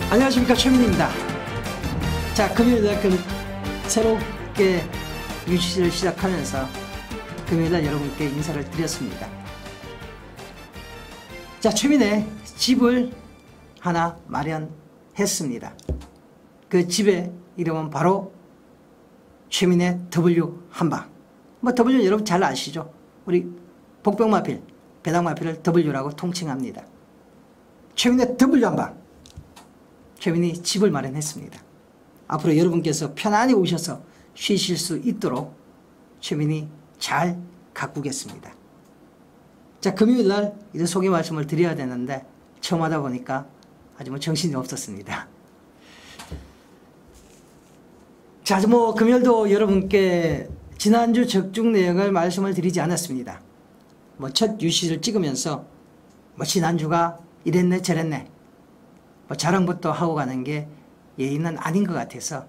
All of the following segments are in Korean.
안녕하십니까, 최민희입니다. 자, 금요일날 새롭게 유치를 시작하면서 금요일날 여러분께 인사를 드렸습니다. 자, 최민희의 집을 하나 마련했습니다. 그 집의 이름은 바로 최민희의 W 한방. 뭐 W 여러분 잘 아시죠? 우리 복병마필, 배당마필을 W라고 통칭합니다. 최민희의 W 한방. 최민희 집을 마련했습니다. 앞으로 여러분께서 편안히 오셔서 쉬실 수 있도록 최민희 잘 가꾸겠습니다. 자, 금요일날 이제 소개 말씀을 드려야 되는데 처음 하다 보니까 아주 정신이 없었습니다. 자, 금요일도 여러분께 지난주 적중 내역을 말씀을 드리지 않았습니다. 첫 유시를 찍으면서 지난주가 이랬네 저랬네 자랑부터 하고 가는 게 예의는 아닌 것 같아서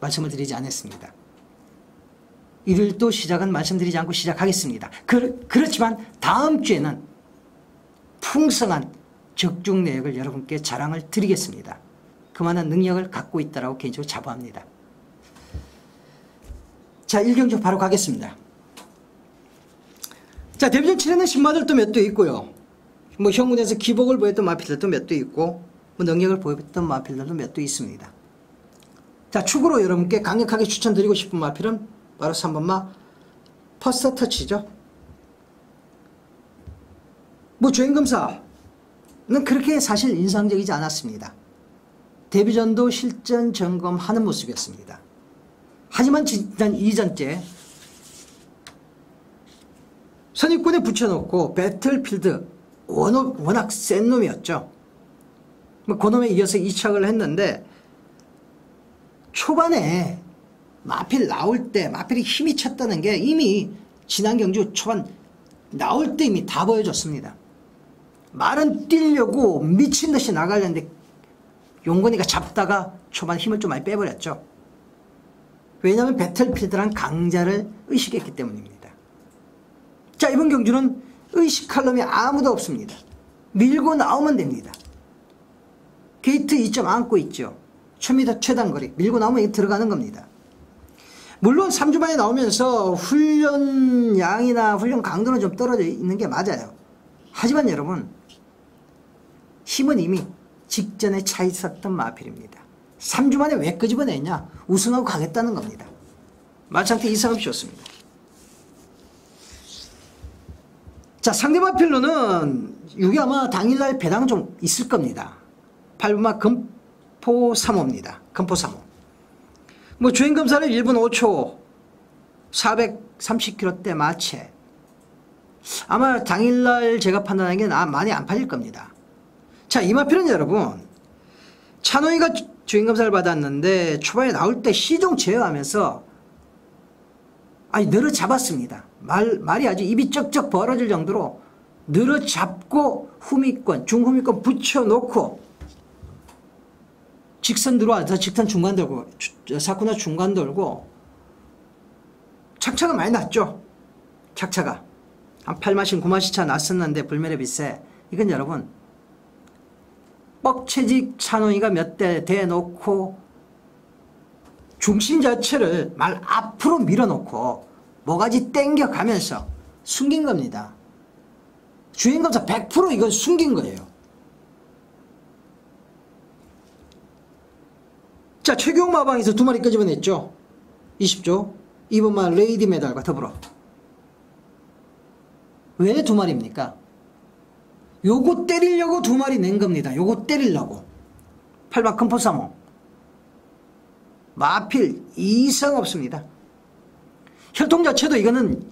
말씀을 드리지 않았습니다. 일요일도 시작은 말씀드리지 않고 시작하겠습니다. 그렇지만 다음 주에는 풍성한 적중 내역을 여러분께 자랑을 드리겠습니다. 그만한 능력을 갖고 있다고 개인적으로 자부합니다. 자, 일경주 바로 가겠습니다. 자, 데뷔전 치르는 신마들도 몇 도 있고요. 형군에서 기복을 보였던 마필들도 몇 도 있고 능력을 보였던 마필들도 몇 도 있습니다. 자, 축으로 여러분께 강력하게 추천드리고 싶은 마필은 바로 3번마 퍼스트 터치죠. 주행검사는 그렇게 사실 인상적이지 않았습니다. 데뷔전도 실전 점검하는 모습이었습니다. 하지만 지난 이전째 선입군에 붙여놓고 배틀필드 워낙 센 놈이었죠. 그 놈에 이어서 2착을 했는데 초반에 마필 나올 때 마필이 힘이 찼다는 게 이미 지난 경주 초반 나올 때 이미 다 보여줬습니다. 말은 뛰려고 미친 듯이 나가려는데 용건이가 잡다가 초반 힘을 좀 많이 빼버렸죠. 왜냐하면 배틀필드란 강자를 의식했기 때문입니다. 자, 이번 경주는 의식할 놈이 아무도 없습니다. 밀고 나오면 됩니다. 게이트 2점 안고 있죠. 1000m 최단거리 밀고 나오면 들어가는 겁니다. 물론 3주 만에 나오면서 훈련 양이나 훈련 강도는 좀 떨어져 있는 게 맞아요. 하지만 여러분, 힘은 이미 직전에 차 있었던 마필입니다. 3주 만에 왜 끄집어냈냐? 우승하고 가겠다는 겁니다. 말상태 이상 없이 좋습니다. 자, 상대 마필로는 이게 아마 당일날 배당 좀 있을 겁니다. 8번마 금포 3호입니다. 금포 3호. 주행검사를 1분 5초 430km대 마체. 아마 당일날 제가 판단하는 게 많이 안 팔릴 겁니다. 자, 이 마필은 여러분 찬호이가 주행검사를 받았는데 초반에 나올 때 시종 제어하면서 늘어잡았습니다. 말이 아주 입이 쩍쩍 벌어질 정도로 늘어잡고 후미권, 중후미권 붙여놓고 직선 들어와서 직선 중간 돌고 사쿠나 중간 돌고 착차가 많이 났죠. 착차가 한 8마신 9마신 차 났었는데 불멸의 빛에 이건 여러분 뻑채직 찬호이가 몇 대 대놓고 중심 자체를 말 앞으로 밀어놓고 뭐가지 땡겨가면서 숨긴 겁니다. 주행검사 100% 이건 숨긴 거예요. 자, 최경 마방에서 2마리 끄집어냈죠. 20조 2번마 레이디 메달과 더불어. 왜 2마리입니까? 요거 때리려고 2마리 낸 겁니다. 요거 때리려고. 8번 금포 3호. 마필 이상 없습니다. 혈통 자체도 이거는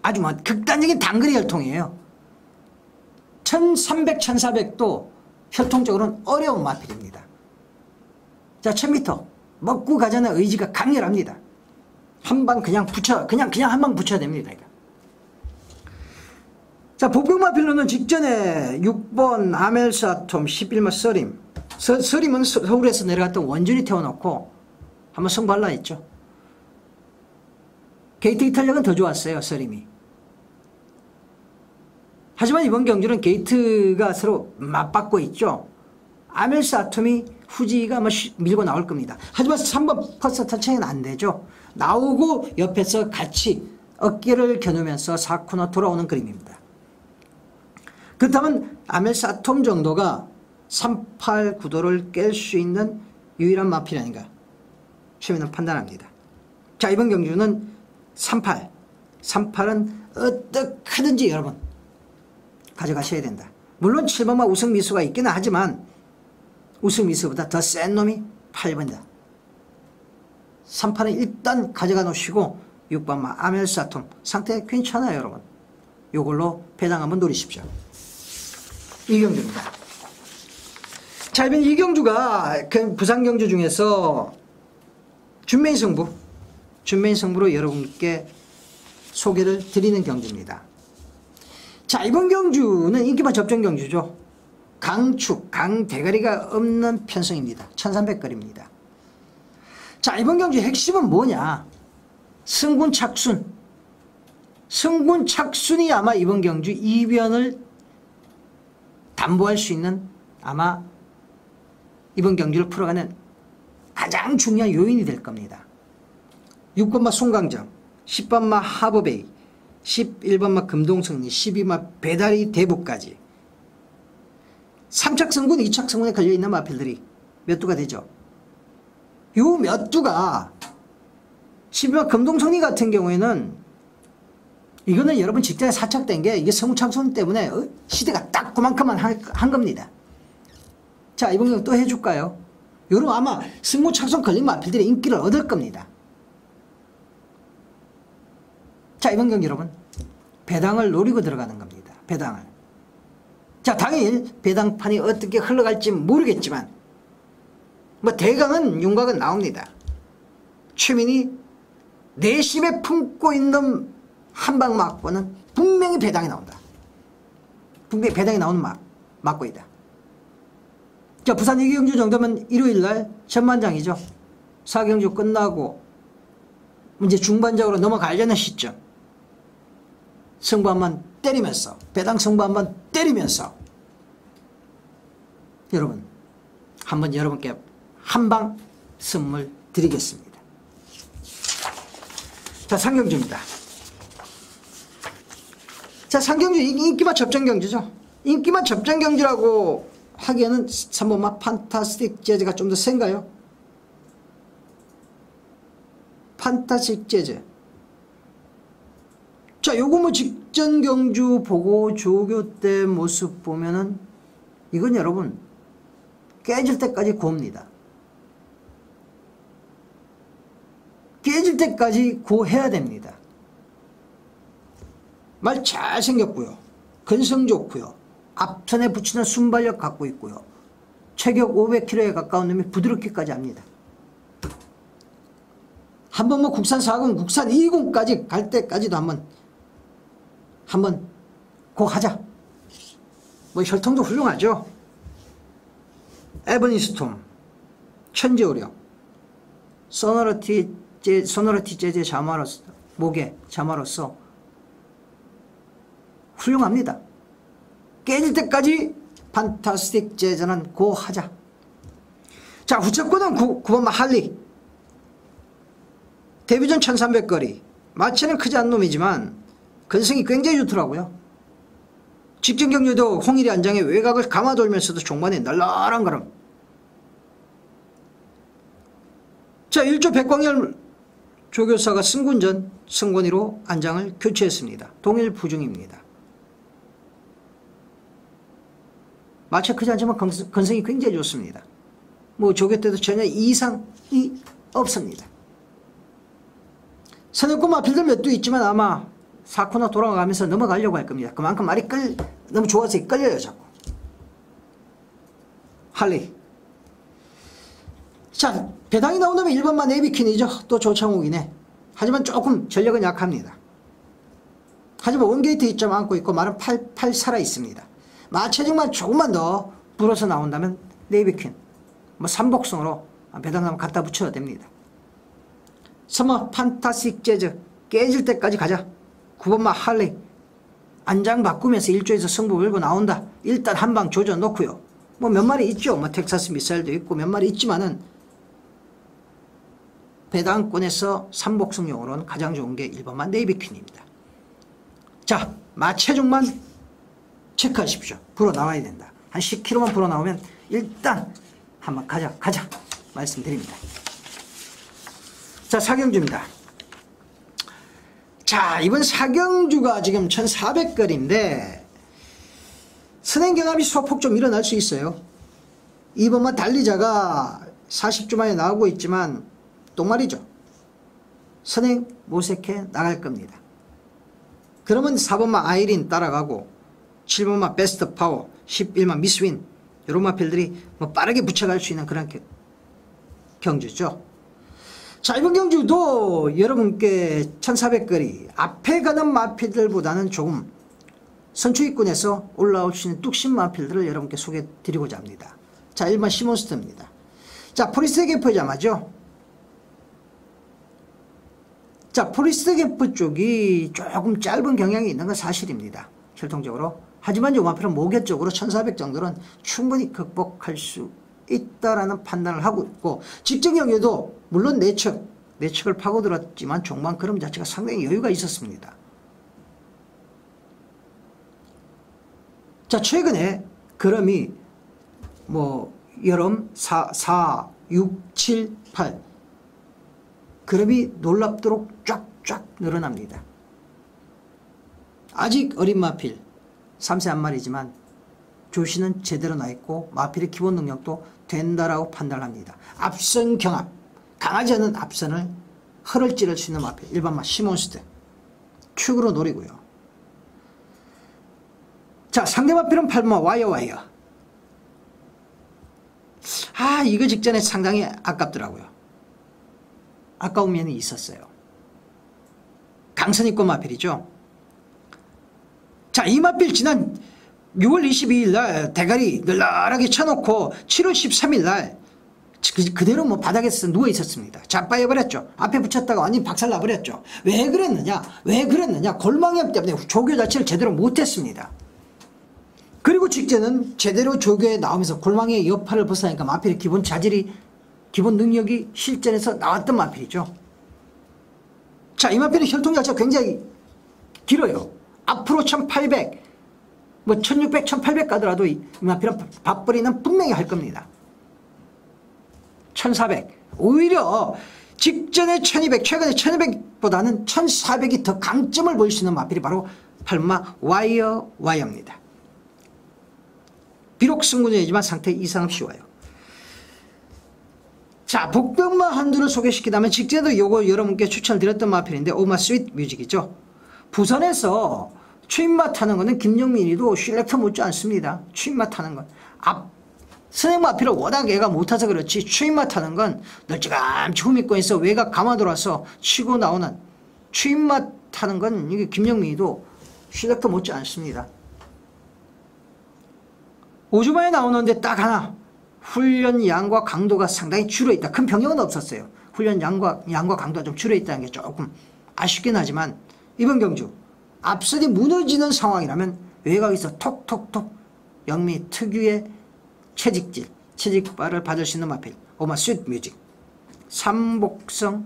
아주 극단적인 단거리 혈통이에요. 1300, 1400도 혈통적으로는 어려운 마필입니다. 자, 1000m 먹고 가자는 의지가 강렬합니다. 한 방 그냥 한 방 붙여야 됩니다. 이거. 자, 복병마필로는 직전에 6번 아멜사톰 11번 서림. 서림은 서울에서 내려갔던 원준이 태워놓고 한번 승부할라 했죠. 게이트 이탈력은 더 좋았어요, 서림이. 하지만 이번 경주는 게이트가 서로 맞받고 있죠. 아멜스 아톰이 후지가 아마 밀고 나올 겁니다. 하지만 3번 퍼스트 터치는 안 되죠. 나오고 옆에서 같이 어깨를 겨누면서 4코너 돌아오는 그림입니다. 그렇다면 아멜스 아톰 정도가 38 구도를 깰 수 있는 유일한 마필이 아닌가 최민은 판단합니다. 자, 이번 경주는 38. 38은 어떻게든지 여러분 가져가셔야 된다. 물론 7번마 우승 미수가 있기는 하지만 우승 미수보다 더 센 놈이 8번이다. 38은 일단 가져가 놓으시고 6번마 아멜스 아톰 상태 괜찮아요 여러분. 요걸로 배당 한번 노리십시오. 이경주입니다. 자, 이번 이경주가 그 부산 경주 중에서 준메인 승부로 여러분께 소개를 드리는 경주입니다. 자, 이번 경주는 인기만 접전 경주죠. 강축, 강대가리가 없는 편성입니다. 1300거리입니다. 자, 이번 경주의 핵심은 뭐냐? 승군 착순. 승군 착순이 아마 이번 경주 이변을 담보할 수 있는 아마 이번 경주를 풀어가는 가장 중요한 요인이 될 겁니다. 6번마 송강정, 10번마 하버베이, 11번마 금동승리, 12번마 배다리 대부까지 3착 승군, 2착 승군에 걸려있는 마필들이 몇 두가 되죠. 요 몇 두가 12번마 금동승리 같은 경우에는 이거는 여러분 직전에 4착 된 게 이게 성우착순 때문에 시대가 딱 그만큼만 한 겁니다. 자, 이번 경우 또 해줄까요? 여러분 아마 승무착순 걸린 마필들이 인기를 얻을 겁니다. 자, 이번 경기 여러분 배당을 노리고 들어가는 겁니다. 배당을. 자, 당일 배당판이 어떻게 흘러갈지 모르겠지만 뭐 대강은 윤곽은 나옵니다. 최민이 내심에 품고 있는 한방 막고는 분명히 배당이 나온다. 분명히 배당이 나오는 막고이다. 자, 부산 2경주 정도면 일요일날 전반장이죠. 4경주 끝나고 이제 중반적으로 넘어가려는 시점. 승부 한번 때리면서 배당 승부 한번 때리면서 여러분 한번 여러분께 한방 선물 드리겠습니다. 자, 상경주입니다. 자, 상경주 인기만 접전 경주죠. 인기만 접전 경주라고 하기에는 3번마 판타스틱 재즈가 좀 더 센가요? 판타스틱 재즈. 자, 요거 뭐 직전 경주 보고 조교 때 모습 보면은 이건 여러분 깨질 때까지 고옵니다. 깨질 때까지 고해야 됩니다. 말 잘생겼고요. 근성 좋고요. 앞선에 붙이는 순발력 갖고 있고요. 체격 500kg에 가까운 놈이 부드럽게까지 합니다. 한번 뭐 국산 4군, 국산 2군까지 갈 때까지도 한번 하자. 뭐 혈통도 훌륭하죠. 에버니 스톰, 천재오력, 소노리티 재즈의 자마로서, 목의 자마로서 훌륭합니다. 깨질 때까지 판타스틱 재즈는 고하자. 자, 후측권은 9번마 할리. 데뷔전 1300거리. 마체는 크지 않은 놈이지만 근성이 굉장히 좋더라고요. 직전 경주도 홍일이 안장에 외곽을 감아 돌면서도 종반에 널널한 걸음. 자, 1조 백광열 조교사가 승군전 승권이로 안장을 교체했습니다. 동일 부중입니다. 마체 크지 않지만 근성이 굉장히 좋습니다. 뭐 조교 때도 전혀 이상이 없습니다. 선역권 마필들 몇 두 있지만 아마 4코너 돌아가면서 넘어가려고 할 겁니다. 그만큼 말이 너무 좋아서 끌려요 자꾸. 할리. 자, 배당이 나온다면 1번만 네비퀸이죠. 또 조창욱이네. 하지만 조금 전력은 약합니다. 하지만 원게이트 2점 안고 있고 말은 팔 살아 있습니다. 마체중만 조금만 더 불어서 나온다면 네이비퀸 뭐 삼복성으로 배당 한번 갖다 붙여야 됩니다. 3번 판타스틱 재즈 깨질 때까지 가자. 9번마 할리 안장 바꾸면서 1조에서 승부 걸고 나온다. 일단 한방 조져 놓고요. 뭐 몇 마리 있죠. 뭐 텍사스 미사일도 있고 몇 마리 있지만은 배당권에서 삼복성용으로는 가장 좋은 게 1번만 네이비퀸입니다. 자, 마체중만 체크하십시오. 불어 나와야 된다. 한 10kg만 불어 나오면 일단 한번 가자 말씀드립니다. 자, 사경주입니다. 자, 이번 사경주가 지금 1400거리인데 선행경합이 소폭 좀 일어날 수 있어요. 이번만 달리자가 40주 만에 나오고 있지만 또 말이죠. 선행 모색해 나갈 겁니다. 그러면 4번마 아이린 따라가고 7번마 베스트 파워, 11마 미스윈 이런 마필들이 뭐 빠르게 붙여갈 수 있는 그런 경주죠. 자, 이번 경주도 여러분께 1400거리 앞에 가는 마필들보다는 조금 선추위권에서 올라올 수 있는 뚝심 마필들을 여러분께 소개해 드리고자 합니다. 자, 1번 시몬스터입니다. 자, 포리스트 게퍼자마죠. 자, 포리스트 게퍼 쪽이 조금 짧은 경향이 있는 건 사실입니다. 혈통적으로. 하지만 요 마필은 모계 쪽으로 1400 정도는 충분히 극복할 수 있다라는 판단을 하고 있고 직전 경기에도 물론 내측을 파고들었지만 종반 그럼 자체가 상당히 여유가 있었습니다. 자, 최근에 그럼이 뭐 여름 4, 6, 7, 8 그럼이 놀랍도록 쫙쫙 늘어납니다. 아직 어린 마필 3세 한 마리지만 조시는 제대로 나 있고 마필의 기본 능력도 된다라고 판단을 합니다. 앞선 경합 강하지 않은 앞선을 허를 찌를 수 있는 마필 1번마 시몬스트 축으로 노리고요. 자, 상대 마필은 8번마 와이어 이거 직전에 상당히 아깝더라고요. 아까운 면이 있었어요. 강선있고 마필이죠. 자, 이 마필 지난 6월 22일 날 대가리 늘라하게 쳐놓고 7월 13일 날 그대로 뭐 바닥에서 누워 있었습니다. 자빠져버렸죠. 앞에 붙였다가 완전히 박살나버렸죠. 왜 그랬느냐? 골망염 때문에 조교 자체를 제대로 못했습니다. 그리고 직전은 제대로 조교에 나오면서 골망의 여파를 벗어나니까 마필의 기본 자질이 기본 능력이 실전에서 나왔던 마필이죠. 자, 이 마필의 혈통 자체가 굉장히 길어요. 앞으로 1800 뭐 1600, 1800 가더라도 이 마필은 밥벌이는 분명히 할 겁니다. 1400 오히려 직전에 1200 최근에 1200보다는 1400이 더 강점을 보일 수 있는 마필이 바로 8마 와이어입니다. 비록 승군이지만 상태 이상 없이 와요. 자, 복병마 한두를 소개시키다면 직전에도 요거 여러분께 추천을 드렸던 마필인데 오마 스윗 뮤직이죠. 부산에서 추임마 타는 거는 김영민이도 슐렉터 못지 않습니다. 추임마 타는 건 선행마필을 워낙 애가 못타서 그렇지 추임마 타는 건 널찍함치 후미권에서 외곽 감아 돌아서 치고 나오는 추임마 타는 건 이게 김영민이도 슐렉터 못지 않습니다. 5주 만에 나오는데 딱 하나 훈련 양과 강도가 상당히 줄어있다. 큰 변경은 없었어요. 훈련 양과 강도가 좀 줄어있다는 게 조금 아쉽긴 하지만 이번 경주 앞선이 무너지는 상황이라면 외곽에서 톡톡톡 영미 특유의 채직발을 받을 수 있는 마필 오마 스윗 뮤직 삼복성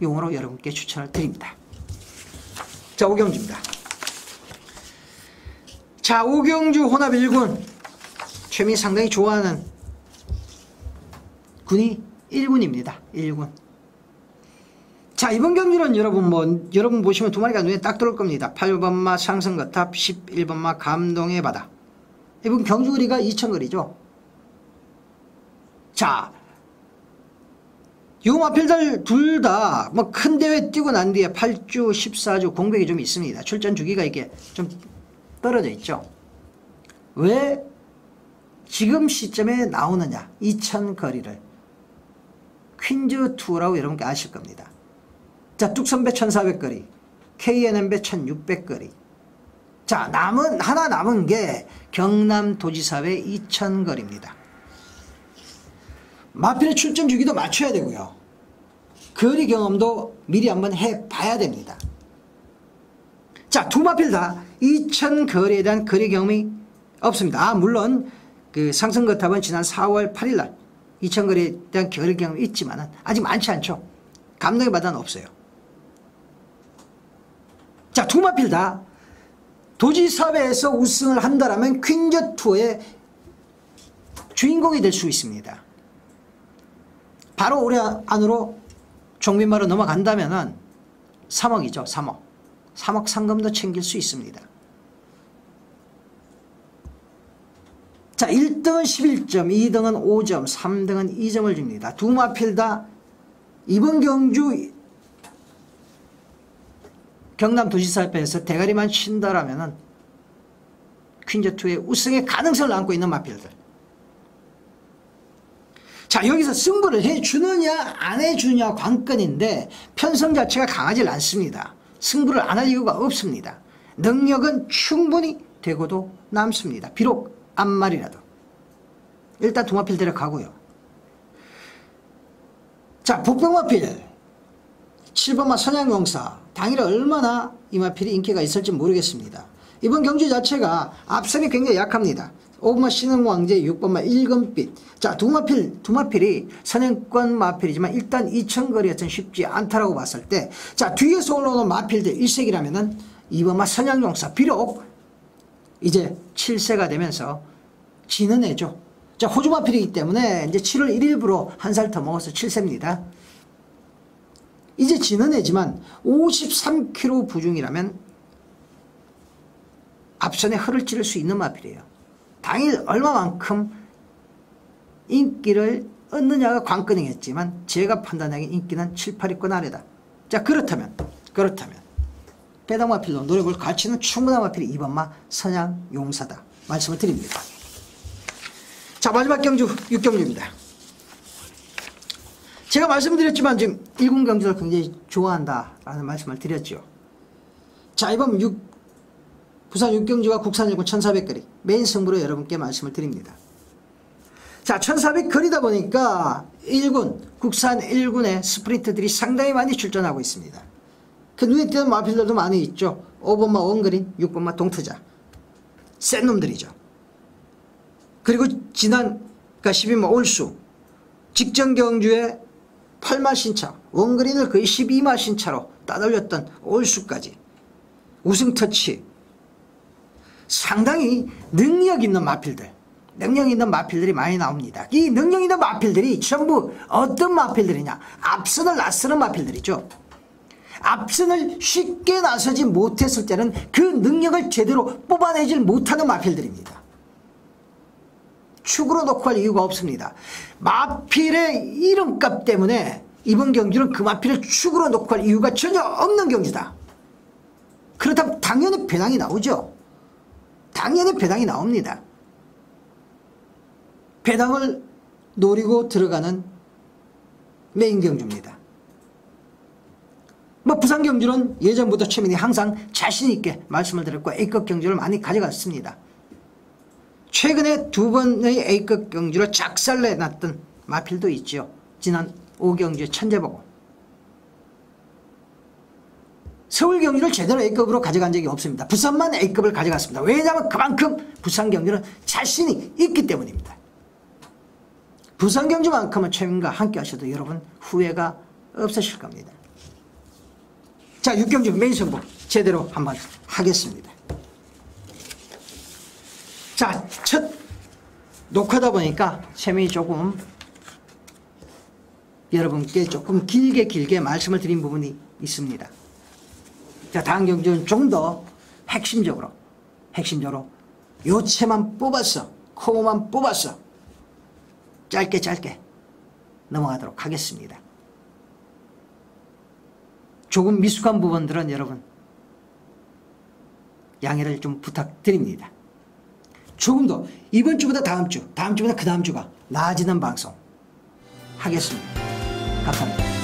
용어로 여러분께 추천을 드립니다. 자, 오경주입니다. 자, 오경주 혼합 1군 최민이 상당히 좋아하는 군이 1군입니다. 1군. 자, 이번 경기는 여러분 보시면 두 마리가 눈에 딱 들어올 겁니다. 8번마 상승거탑, 11번마 감동의 바다. 이번 경주거리가 2000거리죠. 자, 요 마필들 둘 다 뭐 큰 대회 뛰고 난 뒤에 8주, 14주 공백이 좀 있습니다. 출전 주기가 이게 좀 떨어져 있죠. 왜 지금 시점에 나오느냐? 2000거리를. 퀸즈2라고 여러분께 아실 겁니다. 자, 뚝선배 1400거리, KNM배 1600거리. 자, 하나 남은 게 경남도지사회 2000거리입니다. 마필의 출전 주기도 맞춰야 되고요. 거리 경험도 미리 한번 해봐야 됩니다. 자, 두 마필 다 2000거리에 대한 거리 경험이 없습니다. 물론 그 상승거탑은 지난 4월 8일 날 2,000거래에 대한 거래 경험이 있지만 아직 많지 않죠. 감독의 바다는 없어요. 자, 두 마필 다 도지사회에서 우승을 한다라면 퀸즈 투어의 주인공이 될 수 있습니다. 바로 올해 안으로 종빈마로 넘어간다면 3억이죠. 3억 상금도 챙길 수 있습니다. 자, 1등은 11점, 2등은 5점, 3등은 2점을 줍니다. 두 마필 다 이번 경주 경남도지사협회에서 대가리만 친다라면 퀸즈2의 우승의 가능성을 안고 있는 마필들. 자, 여기서 승부를 해주느냐 안 해주느냐 관건인데 편성 자체가 강하지 않습니다. 승부를 안 할 이유가 없습니다. 능력은 충분히 되고도 남습니다. 비록 앞말이라도. 일단 두 마필 데려가고요. 자, 북병마필 7번마 선양용사 당일에 얼마나 이 마필이 인기가 있을지 모르겠습니다. 이번 경주 자체가 앞선이 굉장히 약합니다. 5번마 신흥왕제, 6번마 일금빛. 자, 두 마필이 선행권 마필이지만 일단 2,000거리가 쉽지 않다라고 봤을 때, 자, 뒤에서 올라오는 마필들 1색이라면은 2번마 선양용사 비록 이제 7세가 되면서 지는 애죠. 자, 호주 마필이기 때문에 이제 7월 1일부로 한 살 더 먹어서 7세입니다. 이제 지는 애지만 53kg 부중이라면 앞선에 허를 찌를 수 있는 마필이에요. 당일 얼마만큼 인기를 얻느냐가 관건이겠지만 제가 판단하기에 인기는 7, 8위권 아래다. 자, 그렇다면 배당 마필로 노력을 갖추는 충분한 마필이 2번마 선양용사다 말씀을 드립니다. 자, 마지막 경주 6경주입니다. 제가 말씀드렸지만 지금 1군 경주를 굉장히 좋아한다라는 말씀을 드렸죠. 자, 이번 부산 6경주와 국산 1군 1,400거리 메인 승부로 여러분께 말씀을 드립니다. 자, 1,400거리다 보니까 1군, 국산 1군의 스프린트들이 상당히 많이 출전하고 있습니다. 그 눈에 띄는 마필들도 많이 있죠. 5번마 원그린, 6번마 동트자. 센 놈들이죠. 그리고 지난 그러니까 12마 올수, 직전 경주에 8마 신차, 원그린을 거의 12마 신차로 따돌렸던 올수까지 우승 터치. 상당히 능력 있는 마필들이 많이 나옵니다. 이 능력 있는 마필들이 전부 어떤 마필들이냐? 앞선을 나서는 마필들이죠. 앞선을 쉽게 나서지 못했을 때는 그 능력을 제대로 뽑아내질 못하는 마필들입니다. 축으로 놓고 할 이유가 없습니다. 마필의 이름값 때문에 이번 경주는 그 마필을 축으로 놓고 할 이유가 전혀 없는 경주다. 그렇다면 당연히 배당이 나오죠. 당연히 배당이 나옵니다. 배당을 노리고 들어가는 메인 경주입니다. 뭐 부산 경주는 예전부터 최민이 항상 자신있게 말씀을 드렸고 A급 경주를 많이 가져갔습니다. 최근에 두 번의 A급 경주를 작살내놨던 마필도 있죠. 지난 5경주의 천재보고. 서울 경주를 제대로 A급으로 가져간 적이 없습니다. 부산만 A급을 가져갔습니다. 왜냐하면 그만큼 부산 경주는 자신이 있기 때문입니다. 부산 경주만큼은 최민과 함께 하셔도 여러분 후회가 없으실 겁니다. 자, 6경주 메인 승부 제대로 한번 하겠습니다. 자, 첫 녹화다 보니까 세민이 조금 여러분께 조금 길게 말씀을 드린 부분이 있습니다. 자, 다음 경주는 좀 더 핵심적으로 요체만 뽑았어, 코어만 뽑았어 짧게 넘어가도록 하겠습니다. 조금 미숙한 부분들은 여러분 양해를 좀 부탁드립니다. 조금 더 이번 주보다 다음 주보다 그 다음 주가 나아지는 방송 하겠습니다. 감사합니다.